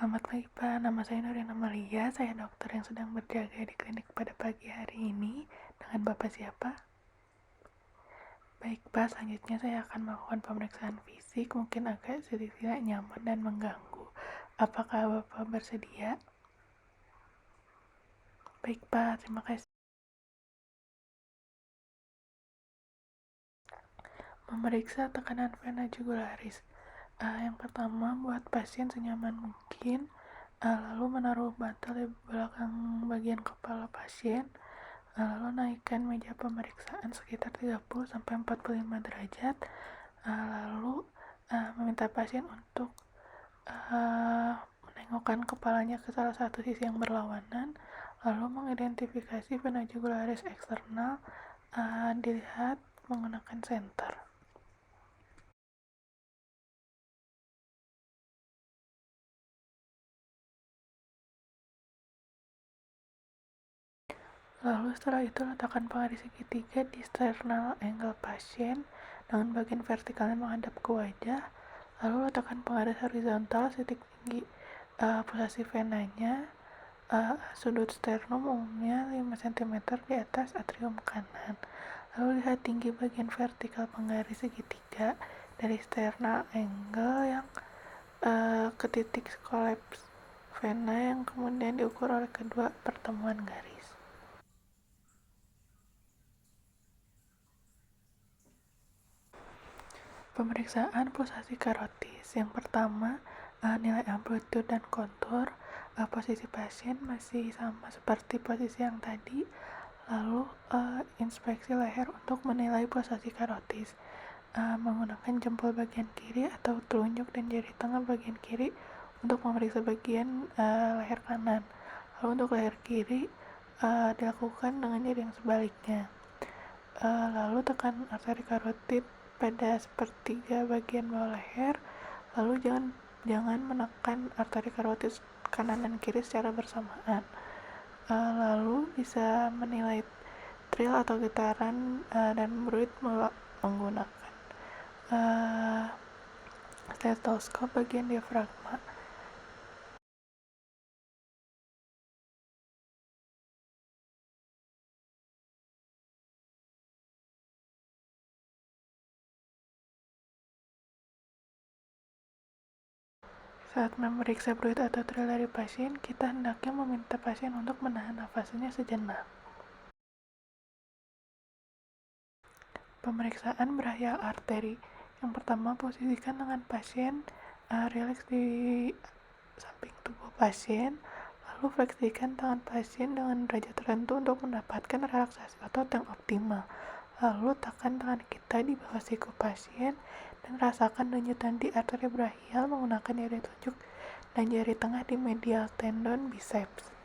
Selamat pagi Pak, nama saya Nurina Amalia, saya dokter yang sedang berjaga di klinik pada pagi hari ini. Dengan Bapak siapa? Baik Pak, selanjutnya saya akan melakukan pemeriksaan fisik, mungkin agak sedikit tidak nyaman dan mengganggu. Apakah Bapak bersedia? Baik Pak, terima kasih. Memeriksa tekanan vena jugularis. Yang pertama, buat pasien senyaman mungkin, lalu menaruh bantal di belakang bagian kepala pasien. Lalu naikkan meja pemeriksaan sekitar 30-45 derajat. Lalu meminta pasien untuk menengokkan kepalanya ke salah satu sisi yang berlawanan. Lalu mengidentifikasi vena jugularis eksternal, dilihat menggunakan senter. Lalu setelah itu letakkan pengaris segitiga di sternal angle pasien dengan bagian vertikalnya menghadap ke wajah. Lalu letakkan pengaris horizontal titik tinggi pulsasi venanya, sudut sternum umumnya 5 cm di atas atrium kanan. Lalu lihat tinggi bagian vertikal penggaris segitiga dari sternal angle yang ke titik kolaps vena yang kemudian diukur oleh kedua pertemuan garis. Pemeriksaan pulsasi karotis. Yang pertama, nilai amplitude dan kontur. Posisi pasien masih sama seperti posisi yang tadi. Lalu inspeksi leher untuk menilai pulsasi karotis. Menggunakan jempol bagian kiri atau telunjuk dan jari tengah bagian kiri untuk memeriksa bagian leher kanan. Lalu untuk leher kiri dilakukan dengan jari yang sebaliknya. Lalu tekan arteri karotid pada sepertiga bagian bawah leher. Lalu jangan menekan arteri karotid kanan dan kiri secara bersamaan. Lalu bisa menilai trill atau getaran dan bruit menggunakan stetoskop bagian diafragma. Saat memeriksa bruit atau trill dari pasien, kita hendaknya meminta pasien untuk menahan nafasnya sejenak. Pemeriksaan brachial artery. Yang pertama, posisikan tangan pasien rileks di samping tubuh pasien. Lalu fleksikan tangan pasien dengan derajat tertentu untuk mendapatkan relaksasi otot yang optimal. Lalu tekan tangan kita di bawah siku pasien dan rasakan denyutan di arteri brachial menggunakan jari telunjuk dan jari tengah di medial tendon biceps.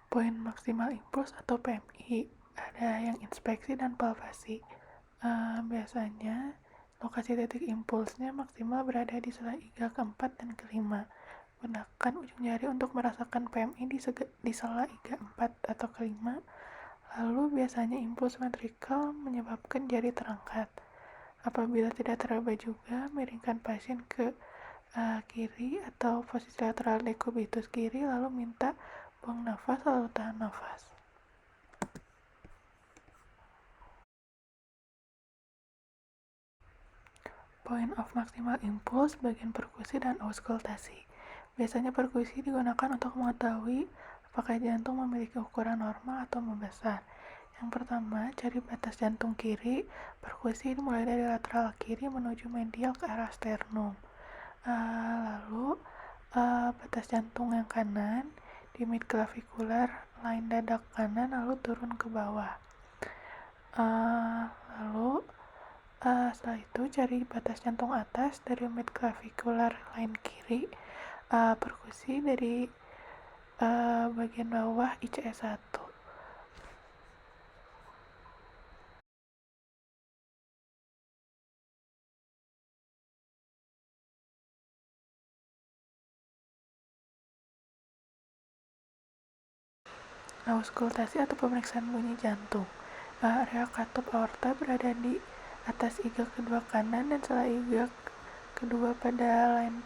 Poin maksimal impuls atau PMI. Ada yang inspeksi dan palpasi. Biasanya lokasi titik impulsnya maksimal berada di sela iga keempat dan kelima. Gunakan ujung jari untuk merasakan PMI di sela iga 4 atau kelima. Lalu biasanya impuls ventrikal menyebabkan jari terangkat. Apabila tidak teraba juga, miringkan pasien ke kiri atau posisi lateral dekubitus kiri, lalu minta buang nafas lalu tahan nafas. Point of maximal impulse bagian perkusi dan auskultasi. Biasanya perkusi digunakan untuk mengetahui apakah jantung memiliki ukuran normal atau membesar. Yang pertama, cari batas jantung kiri. Perkusi dimulai dari lateral kiri menuju medial ke arah sternum. Lalu batas jantung yang kanan di midclavicular line dada kanan lalu turun ke bawah. Lalu setelah itu cari batas jantung atas dari midclavicular line kiri. Perkusi dari bagian bawah ICS1. Auskultasi atau pemeriksaan bunyi jantung. Area katup aorta berada di atas iga kedua kanan dan sela iga kedua pada lain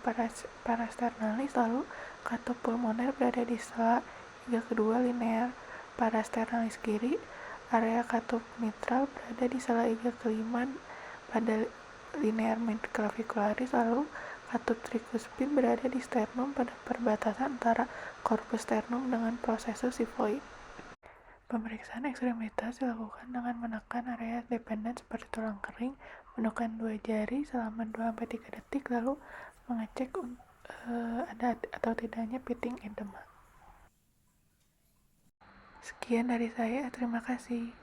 parasternalis, lalu katup pulmoner berada di sela iga kedua linear parasternalis kiri, area katup mitral berada di sela iga kelima pada linear midclavicularis, lalu katup trikuspid berada di sternum pada perbatasan antara corpus sternum dengan processus xiphoid. Pemeriksaan ekstremitas dilakukan dengan menekan area dependen seperti tulang kering, menundukkan dua jari selama 2-3 detik, lalu mengecek ada atau tidaknya pitting edema. Sekian dari saya, terima kasih.